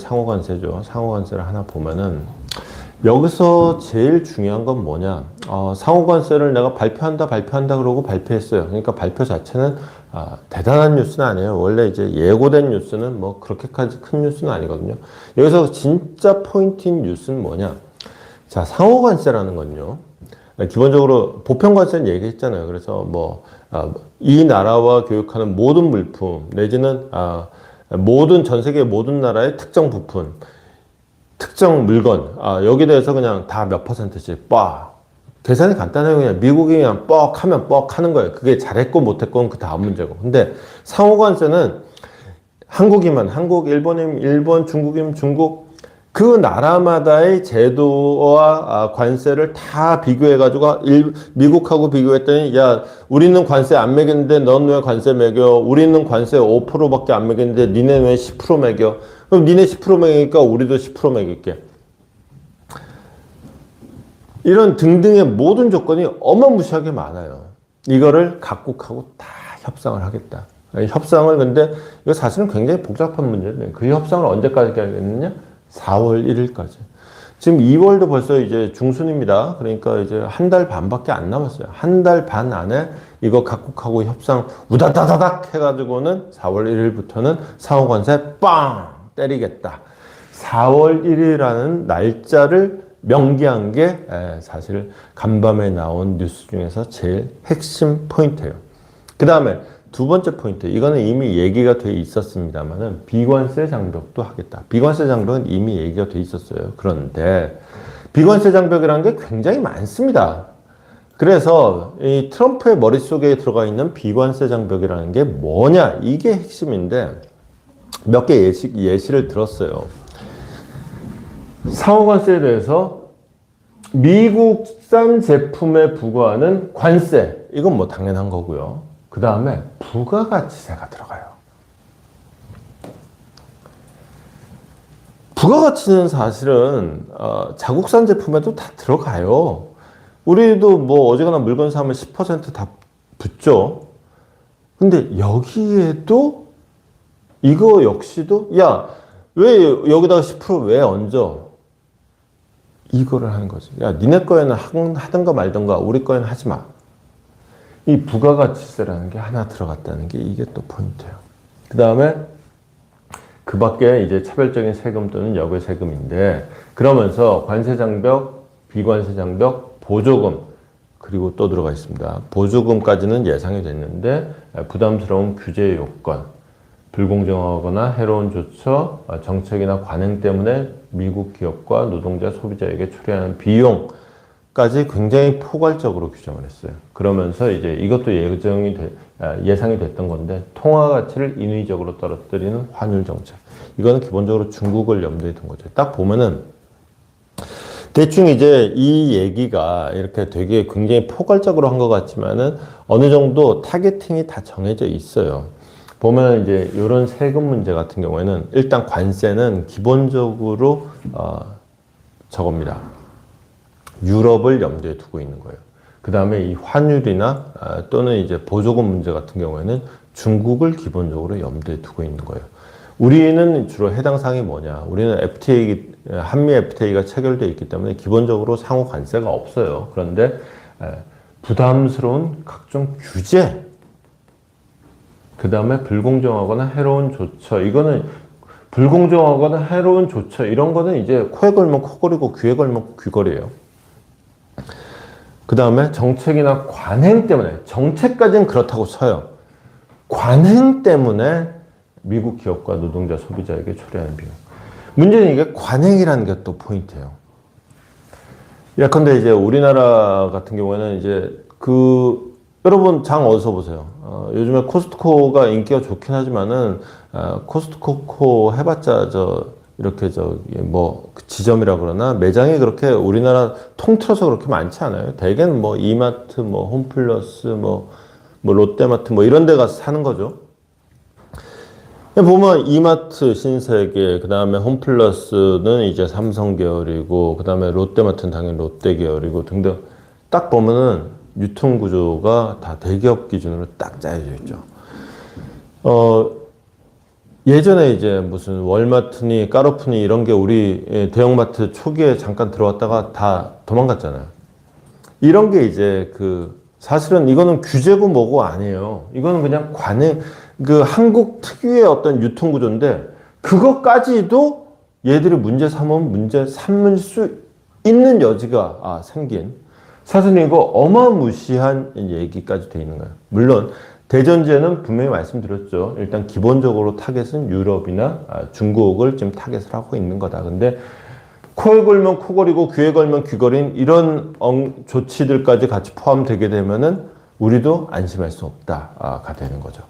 상호관세죠. 상호관세를 하나 보면은 여기서 제일 중요한 건 뭐냐? 상호관세를 내가 발표한다 그러고 발표했어요. 그러니까 발표 자체는 대단한 뉴스는 아니에요. 원래 이제 예고된 뉴스는 뭐 그렇게까지 큰 뉴스는 아니거든요. 여기서 진짜 포인트인 뉴스는 뭐냐? 자, 상호관세라는 건요. 기본적으로 보편관세는 얘기했잖아요. 그래서 이 나라와 교역하는 모든 물품 내지는 전 세계 모든 나라의 특정 부품, 특정 물건, 여기 대해서 그냥 다 몇 %씩 계산이 간단해요. 그냥 미국이 그냥 하면 하는 거예요. 그게 잘했고 못했고는 그 다음 문제고. 근데 상호관세는 한국이면 한국, 일본이면 일본, 중국이면 중국, 그 나라마다의 제도와 관세를 다 비교해가지고 미국하고 비교했더니 야, 우리는 관세 안 매겼는데 넌 왜 관세 매겨? 우리는 관세 5%밖에 안 매겼는데 니네 왜 10% 매겨? 그럼 니네 10% 매기니까 우리도 10% 매길게. 이런 등등의 모든 조건이 어마무시하게 많아요. 이거를 각국하고 다 협상을 하겠다. 협상을 근데 이거 사실은 굉장히 복잡한 문제인데 그 협상을 언제까지 하겠느냐? 4월 1일까지. 지금 2월도 벌써 이제 중순입니다. 그러니까 이제 한 달 반밖에 안 남았어요. 한 달 반 안에 이거 각국하고 협상 우다다다닥 해가지고는 4월 1일부터는 상호관세 빵 때리겠다. 4월 1일이라는 날짜를 명기한 게 사실 간밤에 나온 뉴스 중에서 제일 핵심 포인트예요. 그 다음에 두 번째 포인트, 이거는 이미 얘기가 돼 있었습니다만은 비관세 장벽도 하겠다. 비관세 장벽은 이미 얘기가 돼 있었어요. 그런데 비관세 장벽이라는 게 굉장히 많습니다. 그래서 이 트럼프의 머릿속에 들어가 있는 비관세 장벽이라는 게 뭐냐, 이게 핵심인데 몇 개 예시를 들었어요. 상호관세에 대해서 미국산 제품에 부과하는 관세, 이건 뭐 당연한 거고요. 그 다음에 부가가치세가 들어가요. 부가가치는 사실은 자국산 제품에도 다 들어가요. 우리도 뭐 어지간한 물건 사면 10%다 붙죠. 근데 여기에도 이거 역시도 야, 왜 여기다가 10% 왜 얹어? 이거를 하는 거지. 야, 니네 거에는 하든가 말든가 우리 거에는 하지 마. 이 부가가치세라는 게 하나 들어갔다는 게 이게 또 포인트예요. 그 다음에 그 밖에 이제 차별적인 세금 또는 역외 세금인데 그러면서 관세 장벽, 비관세 장벽, 보조금 그리고 또 들어가 있습니다. 보조금까지는 예상이 됐는데 부담스러운 규제 요건, 불공정하거나 해로운 조처, 정책이나 관행 때문에 미국 기업과 노동자, 소비자에게 초래하는 비용까지 굉장히 포괄적으로 규정을 했어요. 그러면서 이제 이것도 예상이 됐던 건데 통화 가치를 인위적으로 떨어뜨리는 환율 정책. 이거는 기본적으로 중국을 염두에 둔 거죠. 딱 보면은 대충 이제 이 얘기가 이렇게 되게 굉장히 포괄적으로 한 것 같지만은 어느 정도 타겟팅이 다 정해져 있어요. 보면 이제 이런 세금 문제 같은 경우에는 일단 관세는 기본적으로 저겁니다. 유럽을 염두에 두고 있는 거예요. 그 다음에 이 환율이나 또는 이제 보조금 문제 같은 경우에는 중국을 기본적으로 염두에 두고 있는 거예요. 우리는 주로 해당 사항이 뭐냐? 우리는 한미 FTA가 체결되어 있기 때문에 기본적으로 상호 관세가 없어요. 그런데 부담스러운 각종 규제, 그 다음에 불공정하거나 해로운 조처, 이거는 불공정하거나 해로운 조처 이런 거는 이제 코에 걸면 코걸이고 귀에 걸면 귀걸이에요. 그 다음에 정책이나 관행 때문에, 정책까지는 그렇다고 쳐요. 관행 때문에 미국 기업과 노동자, 소비자에게 초래하는 비용. 문제는 이게 관행이라는 게 또 포인트예요. 예컨대 이제 우리나라 같은 경우에는 이제 여러분 장 어디서 보세요? 요즘에 코스트코가 인기가 좋긴 하지만은 코스트코 해봤자 이렇게 지점이라 그러나 매장이 그렇게 우리나라 통틀어서 그렇게 많지 않아요. 대개는 뭐 이마트, 뭐 홈플러스, 뭐 롯데마트 뭐 이런 데 가서 사는 거죠. 보면 이마트 신세계, 그 다음에 홈플러스는 이제 삼성 계열이고, 그 다음에 롯데마트는 당연히 롯데 계열이고 등등. 딱 보면은 유통 구조가 다 대기업 기준으로 딱 짜여져 있죠. 예전에 이제 무슨 월마트니 까르푸니 이런 게 우리 대형마트 초기에 잠깐 들어왔다가 다 도망갔잖아요. 이런 게 이제 사실은 이거는 규제고 뭐고 아니에요. 이거는 그냥 한국 특유의 어떤 유통구조인데 그것까지도 얘들이 문제 삼을 수 있는 여지가 생긴. 사실 이거 어마무시한 얘기까지 돼 있는 거예요. 물론 대전제는 분명히 말씀드렸죠. 일단 기본적으로 타겟은 유럽이나 중국을 지금 타겟을 하고 있는 거다. 근데 코에 걸면 코걸이고 귀에 걸면 귀걸인 이런 조치들까지 같이 포함되게 되면은 우리도 안심할 수 없다가 되는 거죠.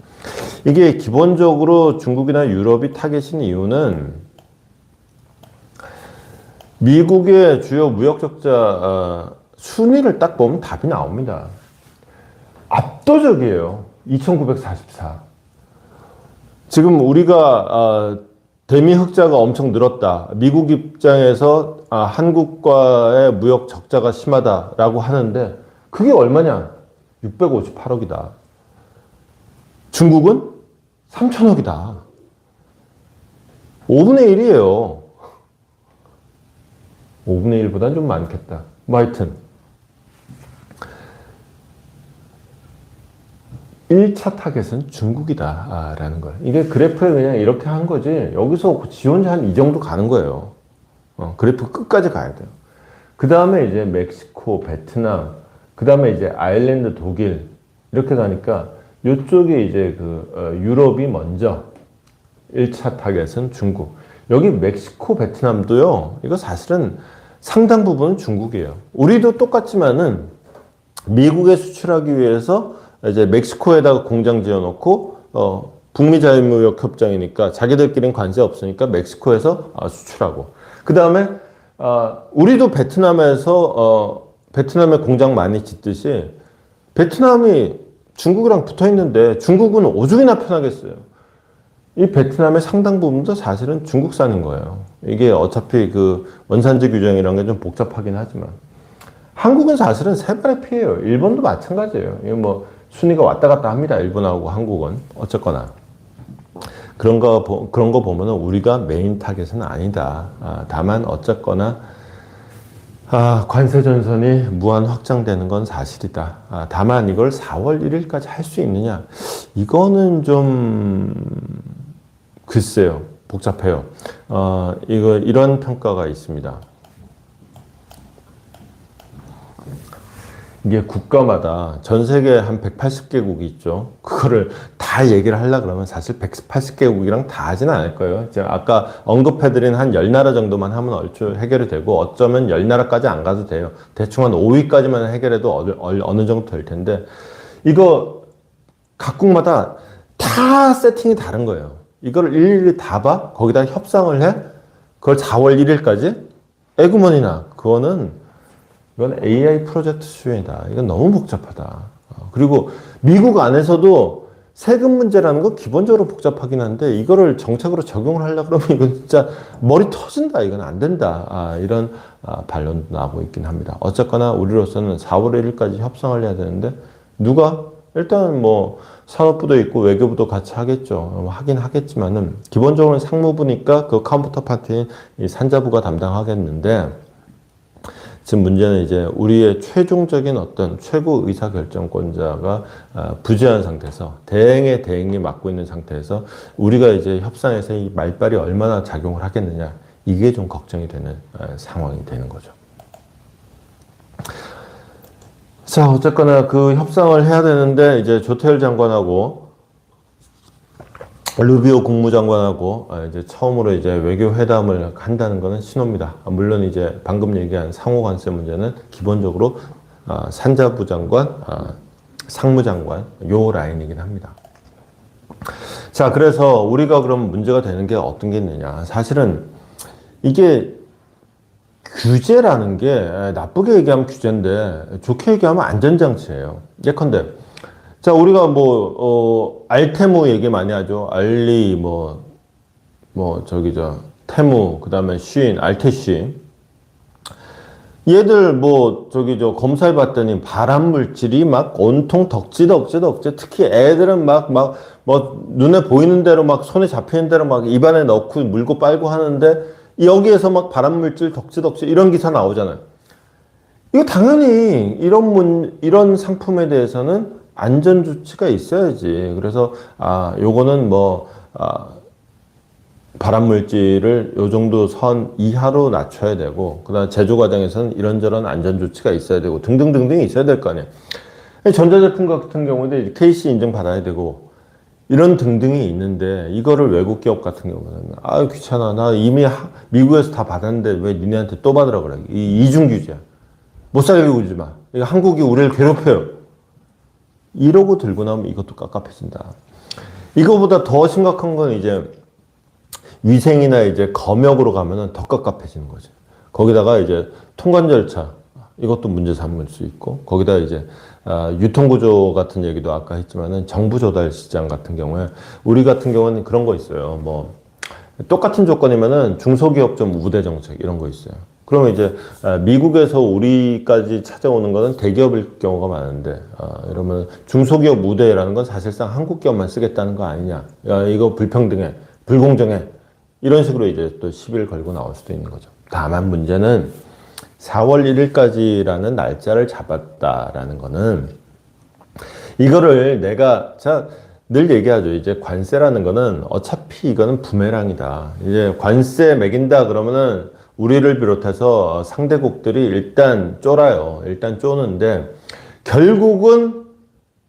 이게 기본적으로 중국이나 유럽이 타겟인 이유는 미국의 주요 무역 적자 순위를 딱 보면 답이 나옵니다. 압도적이에요. 2944. 지금 우리가 대미 흑자가 엄청 늘었다. 미국 입장에서 한국과의 무역 적자가 심하다라고 하는데 그게 얼마냐? 658억이다. 중국은 3천억이다. 5분의 1이에요. 5분의 1보다는 좀 많겠다. 뭐 하여튼 1차 타겟은 중국이다 라는 거예요. 이게 그래프에 그냥 이렇게 한 거지 여기서 지 혼자 한 이 정도 가는 거예요. 그래프 끝까지 가야 돼요. 그 다음에 이제 멕시코, 베트남, 그 다음에 이제 아일랜드, 독일 이렇게 가니까 이쪽에 이제 유럽이 먼저 1차 타겟은 중국. 여기 멕시코, 베트남도요. 이거 사실은 상당 부분은 중국이에요. 우리도 똑같지만은 미국에 수출하기 위해서 이제 멕시코에다가 공장 지어놓고 북미 자유무역 협정이니까 자기들끼리는 관세 없으니까 멕시코에서 수출하고 그 다음에 우리도 베트남에서 베트남에 공장 많이 짓듯이 베트남이 중국이랑 붙어 있는데 중국은 오죽이나 편하겠어요. 이 베트남의 상당 부분도 사실은 중국산인 거예요. 이게 어차피 원산지 규정이라는 게 좀 복잡하긴 하지만 한국은 사실은 세 발의 피해요. 일본도 마찬가지예요. 이거 뭐 순위가 왔다 갔다 합니다. 일본하고 한국은 어쨌거나 그런 거 보면은 우리가 메인 타겟은 아니다. 다만 어쨌거나 관세 전선이 무한 확장되는 건 사실이다. 다만 이걸 4월 1일까지 할 수 있느냐? 이거는 좀 글쎄요. 복잡해요. 이런 평가가 있습니다. 이게 국가마다 전 세계 한 180개국이 있죠. 그거를 다 얘기를 하려고 그러면 사실 180개국이랑 다 하지는 않을 거예요. 제가 아까 언급해드린 한 10나라 정도만 하면 얼추 해결이 되고 어쩌면 10나라까지 안 가도 돼요. 대충 한 5위까지만 해결해도 어느 정도 될 텐데 이거 각국마다 다 세팅이 다른 거예요. 이걸 일일이 다 봐? 거기다 협상을 해? 그걸 4월 1일까지? 에그머니나 이건 AI 프로젝트 수준이다. 이건 너무 복잡하다. 그리고 미국 안에서도 세금 문제라는 건 기본적으로 복잡하긴 한데 이거를 정책으로 적용을 하려고 그러면 이건 진짜 머리 터진다. 이건 안 된다. 이런 반론도 나오고 있긴 합니다. 어쨌거나 우리로서는 4월 1일까지 협상을 해야 되는데 누가? 일단 뭐 산업부도 있고 외교부도 같이 하겠죠. 하긴 하겠지만은 기본적으로는 상무부니까 그 카운터 파트인 이 산자부가 담당하겠는데 지금 문제는 이제 우리의 최종적인 어떤 최고 의사결정권자가 부재한 상태에서 대행이 맡고 있는 상태에서 우리가 이제 협상에서 이 말발이 얼마나 작용을 하겠느냐 이게 좀 걱정이 되는 상황이 되는 거죠. 자, 어쨌거나 그 협상을 해야 되는데 이제 조태열 장관하고 루비오 국무장관하고 이제 처음으로 이제 외교 회담을 한다는 것은 신호입니다. 물론 이제 방금 얘기한 상호 관세 문제는 기본적으로 산자부 장관, 상무장관 요 라인이긴 합니다. 자, 그래서 우리가 그럼 문제가 되는 게 어떤 게 있느냐? 사실은 이게 규제라는 게 나쁘게 얘기하면 규제인데 좋게 얘기하면 안전장치예요. 예컨대 자, 우리가 알테무 얘기 많이 하죠. 알리, 테무, 그 다음에 알테쉬. 얘들 뭐 저기 저 검사해 봤더니 발암 물질이 막 온통 덕지. 특히 애들은 막 뭐 눈에 보이는 대로 막 손에 잡히는 대로 막 입안에 넣고 물고 빨고 하는데 여기에서 막 발암 물질 덕지 이런 기사 나오잖아요. 이거 당연히 이런 상품에 대해서는 안전 조치가 있어야지. 그래서 요거는 뭐 발암 물질을 요 정도 선 이하로 낮춰야 되고, 그다음 제조 과정에서는 이런저런 안전 조치가 있어야 되고 등등등등이 있어야 될 거 아니에요. 전자제품 같은 경우도 KC 인증 받아야 되고 이런 등등이 있는데, 이거를 외국 기업 같은 경우는 귀찮아, 나 이미 미국에서 다 받았는데 왜 니네한테 또 받으라 그래. 이 이중 규제야. 못 살게 구지 마. 이거 한국이 우리를 괴롭혀요. 이러고 들고 나오면 이것도 깝깝해진다. 이거보다 더 심각한 건 이제 위생이나 이제 검역으로 가면은 더 깝깝해지는 거죠. 거기다가 이제 통관 절차, 이것도 문제 삼을 수 있고, 거기다 이제 유통구조 같은 얘기도 아까 했지만은 정부 조달 시장 같은 경우에, 우리 같은 경우는 그런 거 있어요. 뭐 똑같은 조건이면은 중소기업점 우대 정책 이런 거 있어요. 그러면 이제 미국에서 우리까지 찾아오는 거는 대기업일 경우가 많은데, 이러면 중소기업 우대라는 건 사실상 한국 기업만 쓰겠다는 거 아니냐. 이거 불평등해, 불공정해. 이런 식으로 이제 또 시비를 걸고 나올 수도 있는 거죠. 다만 문제는 4월 1일까지라는 날짜를 잡았다라는 거는, 이거를 내가 늘 얘기하죠. 이제 관세라는 거는 어차피 이거는 부메랑이다. 이제 관세 매긴다 그러면은 우리를 비롯해서 상대국들이 일단 쫄아요. 일단 쪼는데 결국은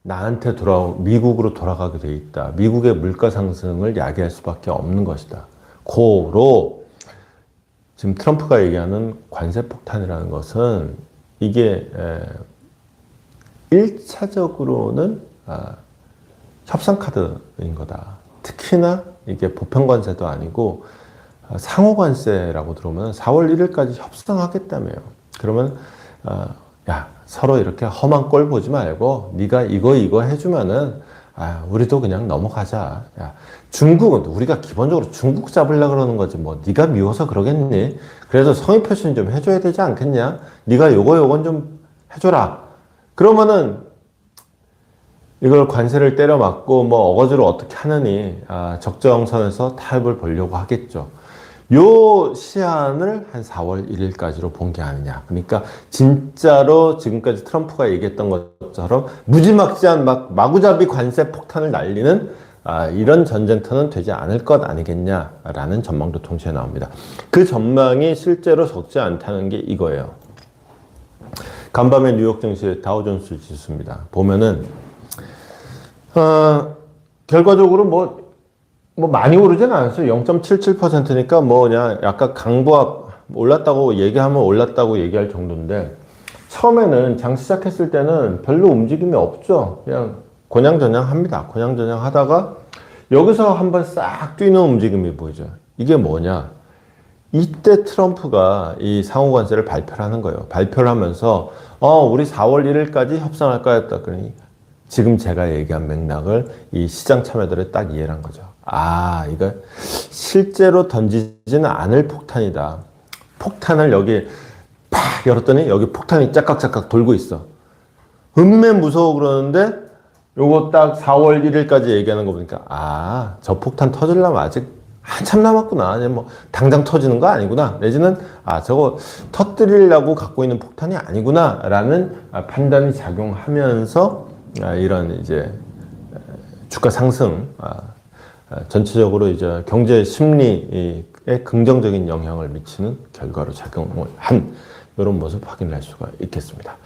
나한테 미국으로 돌아가게 돼 있다. 미국의 물가 상승을 야기할 수밖에 없는 것이다. 고로 지금 트럼프가 얘기하는 관세 폭탄이라는 것은 이게 1차적으로는 협상 카드인 거다. 특히나 이게 보편 관세도 아니고 상호 관세라고 들어오면 4월 1일까지 협상하겠다며요. 그러면 야, 서로 이렇게 험한 꼴 보지 말고 네가 이거 해주면은 우리도 그냥 넘어가자. 야, 중국은 우리가 기본적으로 중국 잡으려고 그러는 거지 뭐 네가 미워서 그러겠니? 그래도 성의 표시는 좀 해줘야 되지 않겠냐? 네가 요건 좀 해줘라. 그러면은 이걸 관세를 때려 맞고 뭐 어거지로 어떻게 하느니 적정선에서 타협을 보려고 하겠죠. 요 시한을 한 4월 1일까지로 본 게 아니냐. 그러니까 진짜로 지금까지 트럼프가 얘기했던 것처럼 무지막지한 마구잡이 관세 폭탄을 날리는 이런 전쟁터는 되지 않을 것 아니겠냐라는 전망도 동시에 나옵니다. 그 전망이 실제로 적지 않다는 게 이거예요. 간밤에 뉴욕 증시 다우존스 지수입니다. 보면은 결과적으로 뭐 많이 오르진 않았어요. 0.77%니까 뭐 그냥 약간 강보합 올랐다고 얘기하면 올랐다고 얘기할 정도인데, 처음에는 장 시작했을 때는 별로 움직임이 없죠. 그냥 고냥저냥 합니다. 고냥저냥 하다가 여기서 한번 싹 뛰는 움직임이 보이죠. 이게 뭐냐? 이때 트럼프가 이 상호관세를 발표를 하는 거예요. 발표를 하면서 우리 4월 1일까지 협상할 거였다. 그러니 지금 제가 얘기한 맥락을 이 시장 참여들이 딱 이해를 한 거죠. 이거 실제로 던지지는 않을 폭탄이다. 폭탄을 여기 팍 열었더니 여기 폭탄이 짝깍짝깍 돌고 있어. 음매 무서워 그러는데 요거 딱 4월 1일까지 얘기하는 거 보니까 저 폭탄 터지려면 아직 한참 남았구나. 아니 뭐 당장 터지는 거 아니구나. 내지는 저거 터뜨리려고 갖고 있는 폭탄이 아니구나 라는 판단이 작용하면서 이런 이제 주가 상승, 전체적으로 이제 경제 심리에 긍정적인 영향을 미치는 결과로 작용을 한 이런 모습 확인할 수가 있겠습니다.